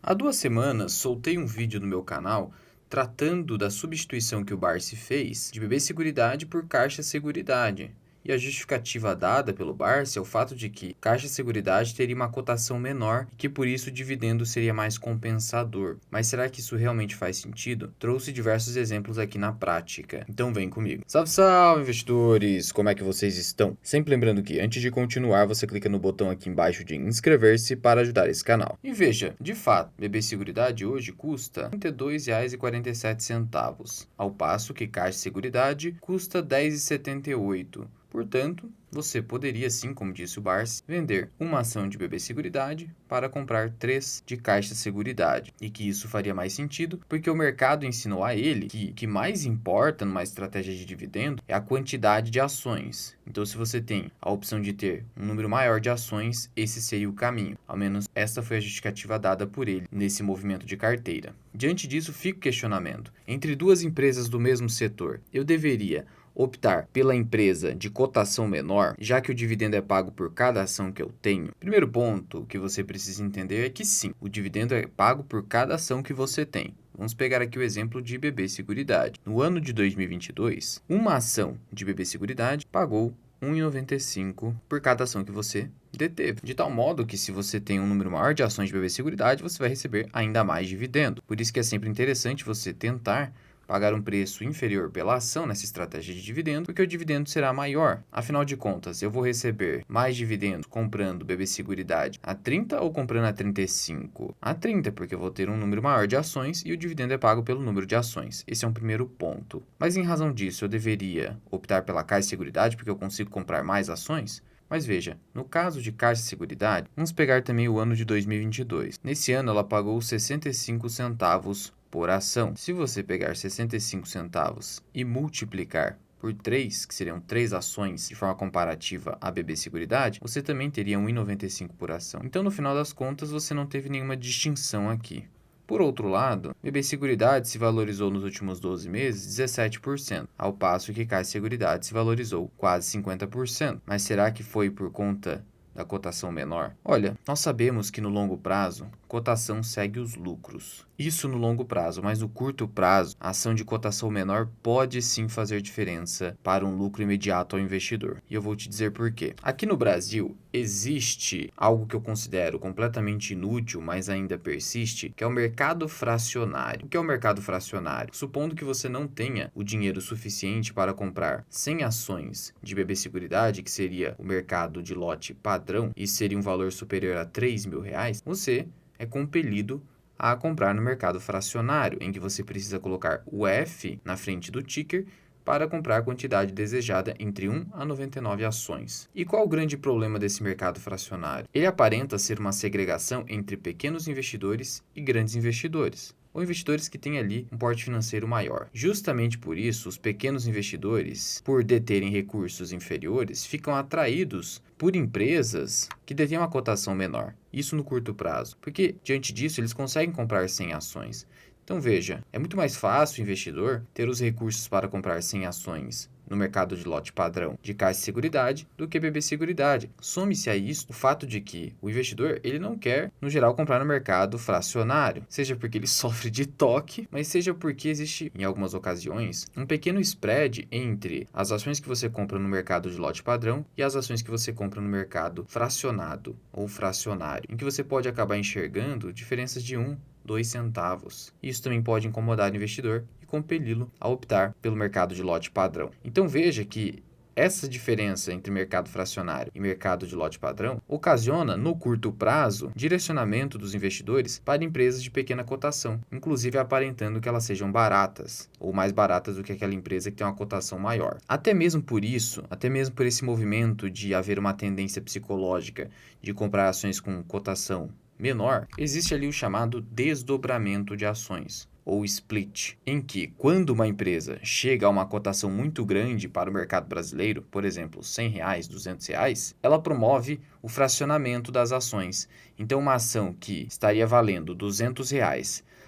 Há 2 semanas, soltei um vídeo no meu canal tratando da substituição que o Barsi fez de BB Seguridade por Caixa Seguridade. E a justificativa dada pelo Barsi é o fato de que Caixa Seguridade teria uma cotação menor e que por isso o dividendo seria mais compensador. Mas será que isso realmente faz sentido? Trouxe diversos exemplos aqui na prática. Então vem comigo. Salve, salve, investidores! Como é que vocês estão? Sempre lembrando que antes de continuar, você clica no botão aqui embaixo de inscrever-se para ajudar esse canal. E veja, de fato, BB Seguridade hoje custa R$ 32,47, ao passo que Caixa Seguridade custa R$ 10,78. Portanto, você poderia, sim, como disse o Barsi, vender uma ação de BB Seguridade para comprar 3 de Caixa Seguridade. E que isso faria mais sentido, porque o mercado ensinou a ele que o que mais importa numa estratégia de dividendo é a quantidade de ações. Então, se você tem a opção de ter um número maior de ações, esse seria o caminho. Ao menos esta foi a justificativa dada por ele nesse movimento de carteira. Diante disso, fica o questionamento. Entre duas empresas do mesmo setor, eu deveria optar pela empresa de cotação menor, já que o dividendo é pago por cada ação que eu tenho? Primeiro ponto que você precisa entender é que sim, o dividendo é pago por cada ação que você tem. Vamos pegar aqui o exemplo de BB Seguridade. No ano de 2022, uma ação de BB Seguridade pagou R$ 1,95 por cada ação que você deteve. De tal modo que se você tem um número maior de ações de BB Seguridade, você vai receber ainda mais dividendo. Por isso que é sempre interessante você tentar pagar um preço inferior pela ação nessa estratégia de dividendo, porque o dividendo será maior. Afinal de contas, eu vou receber mais dividendo comprando BB Seguridade a 30 ou comprando a 35? A 30, porque eu vou ter um número maior de ações e o dividendo é pago pelo número de ações. Esse é um primeiro ponto. Mas em razão disso, eu deveria optar pela Caixa Seguridade porque eu consigo comprar mais ações? Mas veja, no caso de Caixa Seguridade, vamos pegar também o ano de 2022. Nesse ano, ela pagou 65 centavos por ação. Se você pegar 65 centavos e multiplicar por 3, que seriam 3 ações de forma comparativa à BB Seguridade, você também teria 1,95 por ação. Então, no final das contas, você não teve nenhuma distinção aqui. Por outro lado, BB Seguridade se valorizou nos últimos 12 meses 17%, ao passo que Caixa Seguridade se valorizou quase 50%. Mas será que foi por conta da cotação menor? Olha, nós sabemos que no longo prazo, cotação segue os lucros. Isso no longo prazo, mas no curto prazo, a ação de cotação menor pode sim fazer diferença para um lucro imediato ao investidor. E eu vou te dizer por quê. Aqui no Brasil, existe algo que eu considero completamente inútil, mas ainda persiste, que é o mercado fracionário. O que é o mercado fracionário? Supondo que você não tenha o dinheiro suficiente para comprar 100 ações de BB Seguridade, que seria o mercado de lote padrão, e seria um valor superior a R$ 3.000, você é compelido a comprar no mercado fracionário, em que você precisa colocar o F na frente do ticker para comprar a quantidade desejada entre 1 a 99 ações. E qual o grande problema desse mercado fracionário? Ele aparenta ser uma segregação entre pequenos investidores e grandes investidores, ou investidores que têm ali um porte financeiro maior. Justamente por isso, os pequenos investidores, por deterem recursos inferiores, ficam atraídos por empresas que detêm uma cotação menor. Isso no curto prazo, porque diante disso eles conseguem comprar 100 ações. Então veja, é muito mais fácil o investidor ter os recursos para comprar 100 ações no mercado de lote padrão de Caixa Seguridade do que BB Seguridade. Some-se a isso o fato de que o investidor ele não quer, no geral, comprar no mercado fracionário, seja porque ele sofre de toque, mas seja porque existe, em algumas ocasiões, um pequeno spread entre as ações que você compra no mercado de lote padrão e as ações que você compra no mercado fracionado ou fracionário, em que você pode acabar enxergando diferenças de 2 centavos. Isso também pode incomodar o investidor e compeli-lo a optar pelo mercado de lote padrão. Então veja que essa diferença entre mercado fracionário e mercado de lote padrão ocasiona, no curto prazo, direcionamento dos investidores para empresas de pequena cotação, inclusive aparentando que elas sejam baratas, ou mais baratas do que aquela empresa que tem uma cotação maior. Até mesmo por isso, até mesmo por esse movimento de haver uma tendência psicológica de comprar ações com cotação menor, existe ali o chamado desdobramento de ações, ou split, em que, quando uma empresa chega a uma cotação muito grande para o mercado brasileiro, por exemplo, R$ 100, R$ 200, ela promove o fracionamento das ações. Então, uma ação que estaria valendo R$ 200,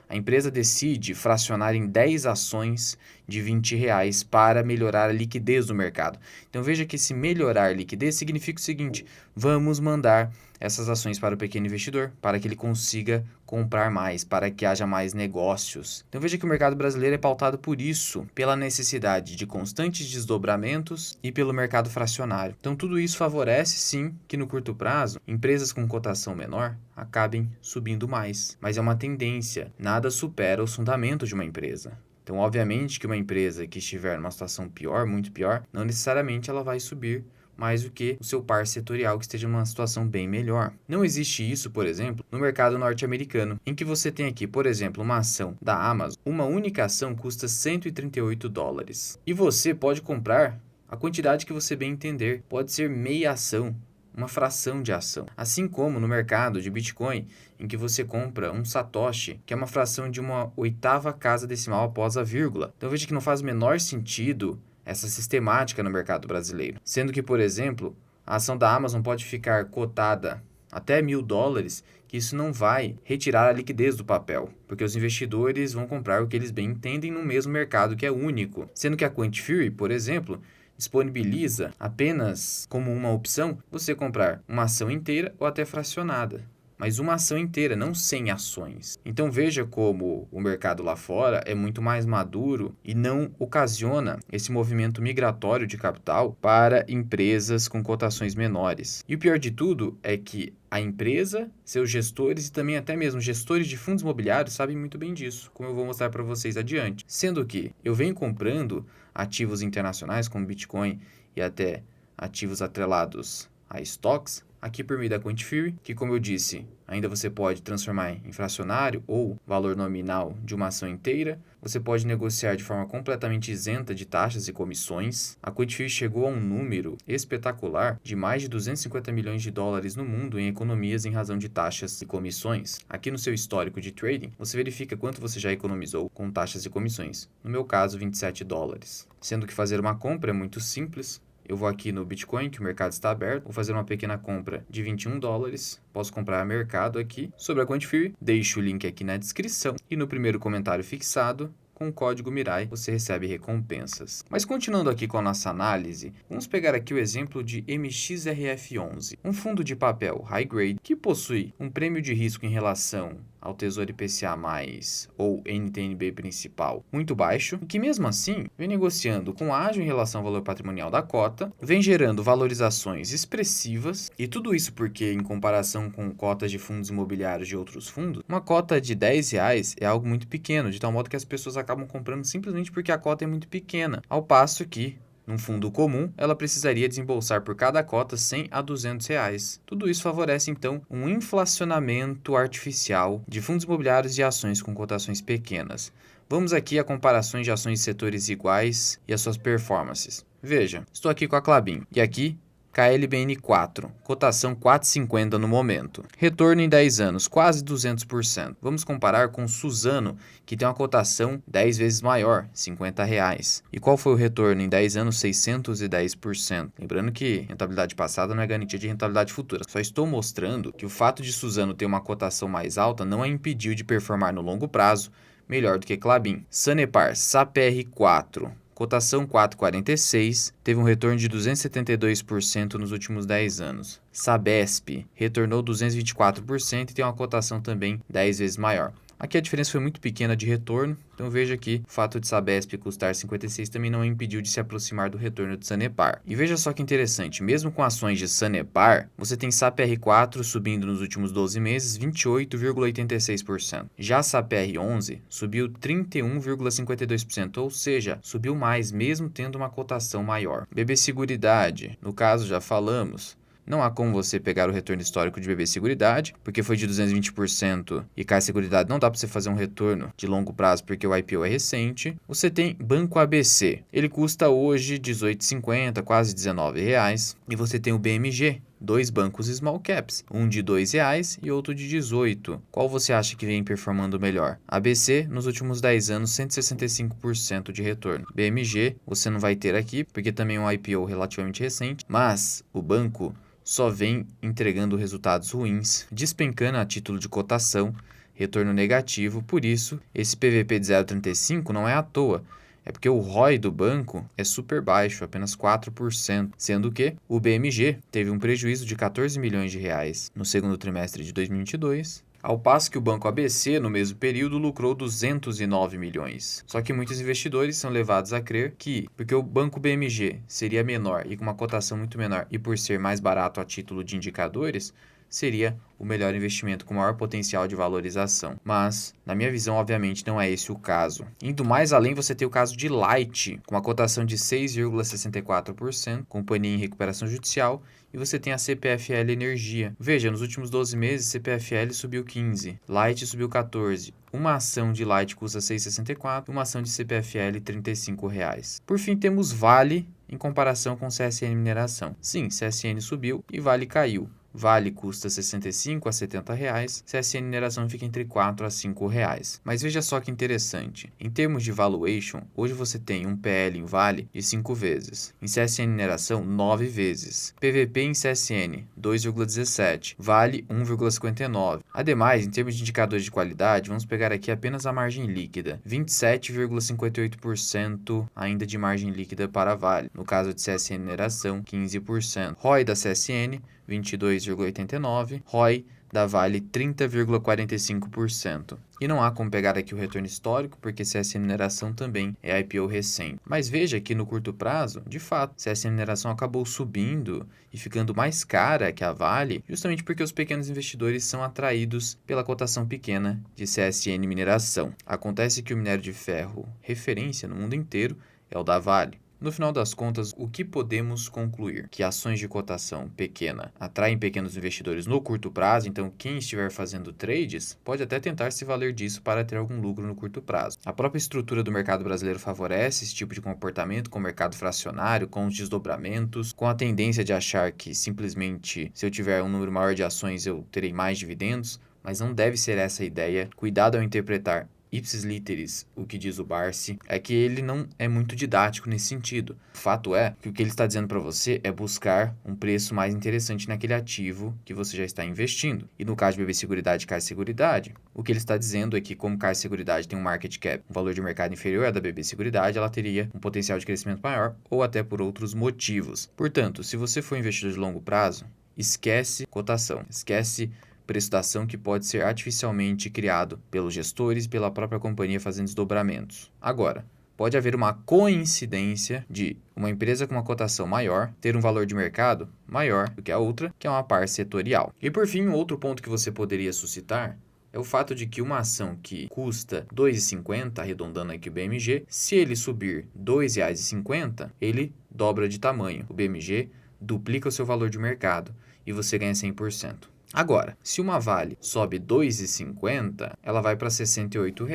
a empresa decide fracionar em 10 ações de R$ 20 para melhorar a liquidez do mercado. Então veja que esse melhorar a liquidez significa o seguinte: vamos mandar essas ações para o pequeno investidor, para que ele consiga comprar mais, para que haja mais negócios. Então veja que o mercado brasileiro é pautado por isso, pela necessidade de constantes desdobramentos e pelo mercado fracionário. Então tudo isso favorece sim que no curto prazo, empresas com cotação menor acabem subindo mais. Mas é uma tendência, nada supera os fundamentos de uma empresa. Então, obviamente que uma empresa que estiver numa situação pior, muito pior, não necessariamente ela vai subir mais do que o seu par setorial que esteja numa situação bem melhor. Não existe isso, por exemplo, no mercado norte-americano, em que você tem aqui, por exemplo, uma ação da Amazon, uma única ação custa $138. E você pode comprar a quantidade que você bem entender. Pode ser meia ação, uma fração de ação. Assim como no mercado de Bitcoin, em que você compra um Satoshi, que é uma fração de uma oitava casa decimal após a vírgula. Então veja que não faz o menor sentido essa sistemática no mercado brasileiro. Sendo que, por exemplo, a ação da Amazon pode ficar cotada até $1.000, que isso não vai retirar a liquidez do papel, porque os investidores vão comprar o que eles bem entendem no mesmo mercado que é único. Sendo que a Quantifury, por exemplo, disponibiliza apenas como uma opção você comprar uma ação inteira ou até fracionada. Mas uma ação inteira, não 100 ações. Então veja como o mercado lá fora é muito mais maduro e não ocasiona esse movimento migratório de capital para empresas com cotações menores. E o pior de tudo é que a empresa, seus gestores e também até mesmo gestores de fundos imobiliários sabem muito bem disso, como eu vou mostrar para vocês adiante. Sendo que eu venho comprando ativos internacionais como Bitcoin e até ativos atrelados a stocks, aqui por meio da Quantifury, que como eu disse, ainda você pode transformar em fracionário ou valor nominal de uma ação inteira. Você pode negociar de forma completamente isenta de taxas e comissões. A Quantifury chegou a um número espetacular de mais de $250 milhões no mundo em economias em razão de taxas e comissões. Aqui no seu histórico de trading, você verifica quanto você já economizou com taxas e comissões. No meu caso, $27. Sendo que fazer uma compra é muito simples. Eu vou aqui no Bitcoin, que o mercado está aberto, vou fazer uma pequena compra de $21, posso comprar a mercado aqui. Sobre a Quantifury, deixo o link aqui na descrição e no primeiro comentário fixado, com o código MIRAI, você recebe recompensas. Mas continuando aqui com a nossa análise, vamos pegar aqui o exemplo de MXRF11, um fundo de papel high grade que possui um prêmio de risco em relação ao Tesouro IPCA+, ou NTNB principal, muito baixo, e que mesmo assim vem negociando com ágio em relação ao valor patrimonial da cota, vem gerando valorizações expressivas, e tudo isso porque, em comparação com cotas de fundos imobiliários de outros fundos, uma cota de R$10 é algo muito pequeno, de tal modo que as pessoas acabam comprando simplesmente porque a cota é muito pequena, ao passo que num fundo comum, ela precisaria desembolsar por cada cota R$100 a R$200. Tudo isso favorece, então, um inflacionamento artificial de fundos imobiliários e ações com cotações pequenas. Vamos aqui a comparações de ações de setores iguais e as suas performances. Veja, estou aqui com a Klabin e aqui KLBN4, cotação 4,50 no momento. Retorno em 10 anos, quase 200%. Vamos comparar com Suzano, que tem uma cotação 10 vezes maior, R$50. E qual foi o retorno em 10 anos? 610%. Lembrando que rentabilidade passada não é garantia de rentabilidade futura. Só estou mostrando que o fato de Suzano ter uma cotação mais alta não a impediu de performar no longo prazo melhor do que Klabin. Sanepar, SAPR4. Cotação 4,46, teve um retorno de 272% nos últimos 10 anos. Sabesp retornou 224% e tem uma cotação também 10 vezes maior. Aqui a diferença foi muito pequena de retorno, então veja que o fato de Sabesp custar 56 também não impediu de se aproximar do retorno de Sanepar. E veja só que interessante, mesmo com ações de Sanepar, você tem SAPR4 subindo nos últimos 12 meses 28,86%. Já a SAPR11 subiu 31,52%, ou seja, subiu mais mesmo tendo uma cotação maior. BB Seguridade, no caso já falamos, não há como você pegar o retorno histórico de BB Seguridade, porque foi de 220% e Caixa Seguridade não dá para você fazer um retorno de longo prazo porque o IPO é recente. Você tem Banco ABC, ele custa hoje R$18,50, quase R$19, e você tem o BMG, dois bancos small caps, um de R$2 e outro de 18. Qual você acha que vem performando melhor? ABC, nos últimos 10 anos, 165% de retorno. BMG, você não vai ter aqui, porque também é um IPO relativamente recente, mas o banco só vem entregando resultados ruins, despencando a título de cotação, retorno negativo. Por isso, esse PVP de 0,35 não é à toa. É porque o ROI do banco é super baixo, apenas 4%, sendo que o BMG teve um prejuízo de 14 milhões de reais no segundo trimestre de 2022, ao passo que o Banco ABC, no mesmo período, lucrou 209 milhões. Só que muitos investidores são levados a crer que, porque o Banco BMG seria menor e com uma cotação muito menor e por ser mais barato a título de indicadores, seria o melhor investimento com maior potencial de valorização. Mas, na minha visão, obviamente, não é esse o caso. Indo mais além, você tem o caso de Light, com uma cotação de 6,64%, companhia em recuperação judicial, e você tem a CPFL Energia. Veja, nos últimos 12 meses, CPFL subiu 15%, Light subiu 14%. Uma ação de Light custa 6,64, uma ação de CPFL R$ 35. Por fim, temos Vale em comparação com CSN Mineração. Sim, CSN subiu e Vale caiu. Vale custa R$ 65 a R$ 70, CSN Mineração fica entre R$ 4 a R$ 5. Mas veja só que interessante, em termos de valuation, hoje você tem um PL em Vale de 5 vezes, em CSN Mineração 9 vezes, PVP em CSN 2,17, Vale 1,59. Ademais, em termos de indicadores de qualidade, vamos pegar aqui apenas a margem líquida, 27,58% ainda de margem líquida para Vale, no caso de CSN Mineração 15%, ROI da CSN 22,89%, ROI da Vale 30,45%. E não há como pegar aqui o retorno histórico, porque CSN Mineração também é IPO recente. Mas veja que no curto prazo, de fato, CSN Mineração acabou subindo e ficando mais cara que a Vale, justamente porque os pequenos investidores são atraídos pela cotação pequena de CSN Mineração. Acontece que o minério de ferro referência no mundo inteiro é o da Vale. No final das contas, o que podemos concluir? Que ações de cotação pequena atraem pequenos investidores no curto prazo, então quem estiver fazendo trades pode até tentar se valer disso para ter algum lucro no curto prazo. A própria estrutura do mercado brasileiro favorece esse tipo de comportamento com o mercado fracionário, com os desdobramentos, com a tendência de achar que simplesmente se eu tiver um número maior de ações eu terei mais dividendos, mas não deve ser essa a ideia. Cuidado ao interpretar ipsis literis, o que diz o Barsi, é que ele não é muito didático nesse sentido. O fato é que o que ele está dizendo para você é buscar um preço mais interessante naquele ativo que você já está investindo. E no caso de BB Seguridade e Caixa Seguridade, o que ele está dizendo é que como Caixa Seguridade tem um market cap, um valor de mercado inferior à da BB Seguridade, ela teria um potencial de crescimento maior ou até por outros motivos. Portanto, se você for investidor de longo prazo, esquece cotação, esquece preço da ação que pode ser artificialmente criado pelos gestores e pela própria companhia fazendo desdobramentos. Agora, pode haver uma coincidência de uma empresa com uma cotação maior ter um valor de mercado maior do que a outra, que é uma par setorial. E por fim, um outro ponto que você poderia suscitar é o fato de que uma ação que custa R$ 2,50, arredondando aqui o BMG, se ele subir R$ 2,50, ele dobra de tamanho. O BMG duplica o seu valor de mercado e você ganha 100%. Agora, se uma Vale sobe R$ 2,50, ela vai para R$ 68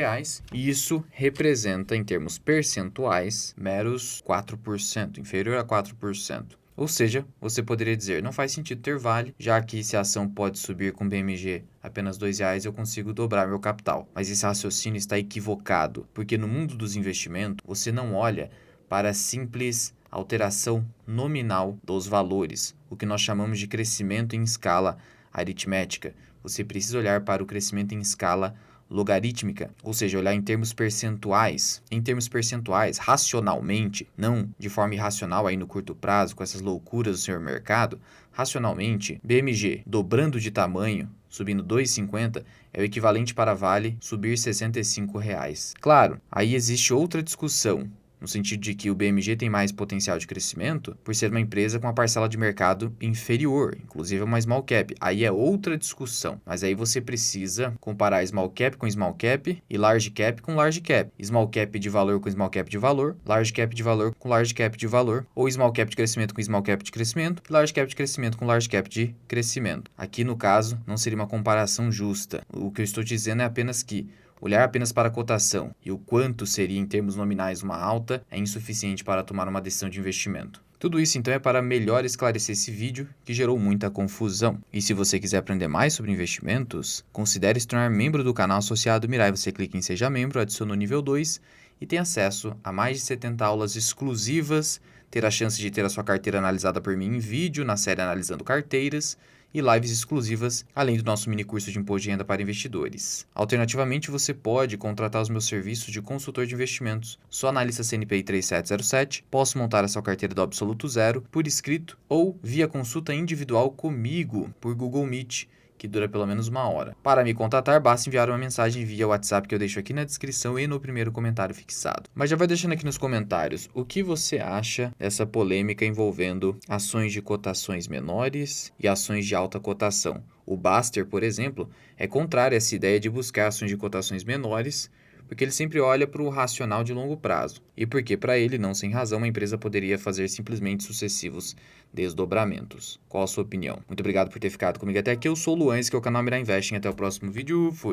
e isso representa, em termos percentuais, meros 4%, inferior a 4%. Ou seja, você poderia dizer, não faz sentido ter Vale, já que se a ação pode subir com BMG apenas R$ 2,00, eu consigo dobrar meu capital. Mas esse raciocínio está equivocado, porque no mundo dos investimentos, você não olha para a simples alteração nominal dos valores, o que nós chamamos de crescimento em escala aritmética. Você precisa olhar para o crescimento em escala logarítmica, ou seja, olhar em termos percentuais. Em termos percentuais, racionalmente, não de forma irracional aí no curto prazo, com essas loucuras do senhor mercado, racionalmente, BMG dobrando de tamanho, subindo 2,50, é o equivalente para Vale subir R$ 65. Claro, aí existe outra discussão, no sentido de que o BMG tem mais potencial de crescimento por ser uma empresa com uma parcela de mercado inferior, inclusive uma small cap. Aí é outra discussão, mas aí você precisa comparar small cap com small cap e large cap com large cap. Small cap de valor com small cap de valor, large cap de valor com large cap de valor, ou small cap de crescimento com small cap de crescimento, large cap de crescimento com large cap de crescimento. Aqui no caso não seria uma comparação justa. O que eu estou dizendo é apenas que olhar apenas para a cotação e o quanto seria em termos nominais uma alta é insuficiente para tomar uma decisão de investimento. Tudo isso então é para melhor esclarecer esse vídeo que gerou muita confusão. E se você quiser aprender mais sobre investimentos, considere se tornar membro do canal associado Mirai. Você clica em Seja Membro, adiciona o nível 2 e tem acesso a mais de 70 aulas exclusivas, ter a chance de ter a sua carteira analisada por mim em vídeo na série Analisando Carteiras e lives exclusivas, além do nosso mini curso de imposto de renda para investidores. Alternativamente, você pode contratar os meus serviços de consultor de investimentos. Sou analista CNPI 3707, posso montar a sua carteira do absoluto zero por escrito ou via consulta individual comigo por Google Meet, que dura pelo menos 1 hora. Para me contatar, basta enviar uma mensagem via WhatsApp que eu deixo aqui na descrição e no primeiro comentário fixado. Mas já vai deixando aqui nos comentários o que você acha dessa polêmica envolvendo ações de cotações menores e ações de alta cotação. O Baster, por exemplo, é contrário a essa ideia de buscar ações de cotações menores, porque ele sempre olha para o racional de longo prazo, e porque para ele, não sem razão, uma empresa poderia fazer simplesmente sucessivos desdobramentos. Qual a sua opinião? Muito obrigado por ter ficado comigo até aqui. Eu sou o Luan, esse que é o canal Mirar Investing. Até o próximo vídeo. Fui!